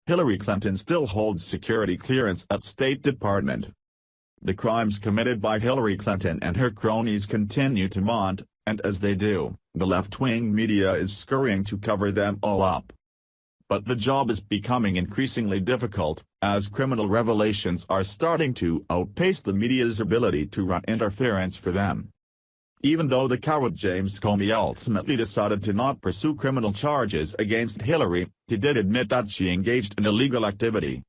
Hillary Clinton still holds security clearance at State Department. The crimes committed by Hillary Clinton and her cronies continue to mount, and as they do, the left-wing media is scurrying to cover them all up. But the job is becoming increasingly difficult, as criminal revelations are starting to outpace the media's ability to run interference for them. Even though the coward James Comey ultimately decided to not pursue criminal charges against Hillary, he did admit that she engaged in illegal activity.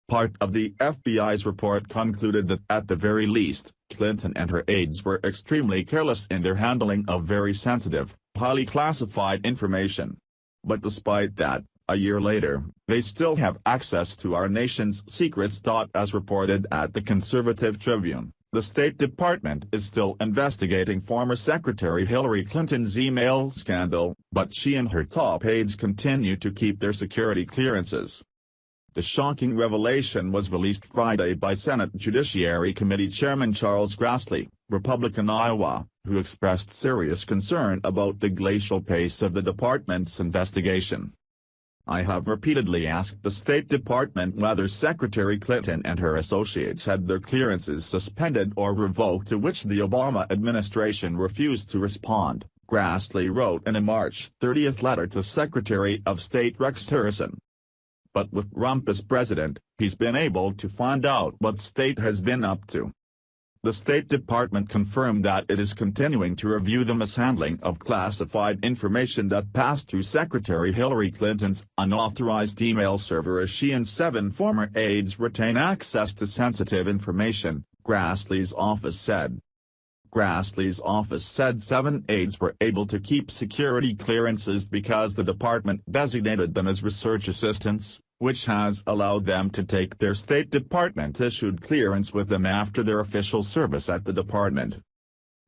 Part of the FBI's report concluded that at the very least, Clinton and her aides were extremely careless in their handling of very sensitive, highly classified information. But despite that, a year later, they still have access to our nation's secrets. As reported at the Conservative Tribune, the State Department is still investigating former Secretary Hillary Clinton's email scandal, but she and her top aides continue to keep their security clearances. The shocking revelation was released Friday by Senate Judiciary Committee Chairman Charles Grassley, Republican Iowa, who expressed serious concern about the glacial pace of the department's investigation. "I have repeatedly asked the State Department whether Secretary Clinton and her associates had their clearances suspended or revoked, to which the Obama administration refused to respond," Grassley wrote in a March 30 letter to Secretary of State Rex Tillerson. But with Trump as president, he's been able to find out what State has been up to. The State Department confirmed that it is continuing to review the mishandling of classified information that passed through Secretary Hillary Clinton's unauthorized email server, as she and 7 former aides retain access to sensitive information, Grassley's office said. Grassley's office said 7 aides were able to keep security clearances because the department designated them as research assistants, which has allowed them to take their State Department-issued clearance with them after their official service at the department.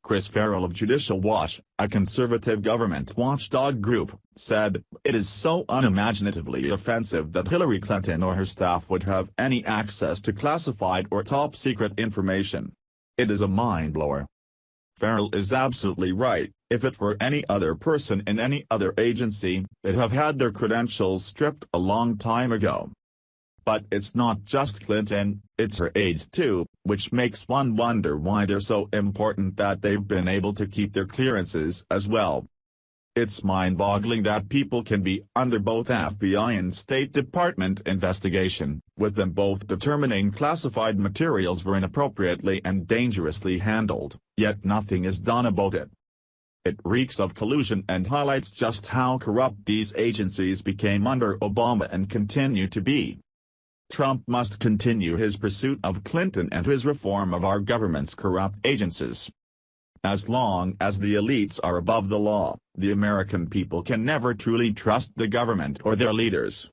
Chris Farrell of Judicial Watch, a conservative government watchdog group, said, "It is so unimaginatively offensive that Hillary Clinton or her staff would have any access to classified or top-secret information. It is a mind-blower." Farrell is absolutely right. If it were any other person in any other agency, they'd have had their credentials stripped a long time ago. But it's not just Clinton, it's her aides too, which makes one wonder why they're so important that they've been able to keep their clearances as well. It's mind-boggling that people can be under both FBI and State Department investigation, with them both determining classified materials were inappropriately and dangerously handled, yet nothing is done about it. It reeks of collusion and highlights just how corrupt these agencies became under Obama and continue to be. Trump must continue his pursuit of Clinton and his reform of our government's corrupt agencies. As long as the elites are above the law, the American people can never truly trust the government or their leaders.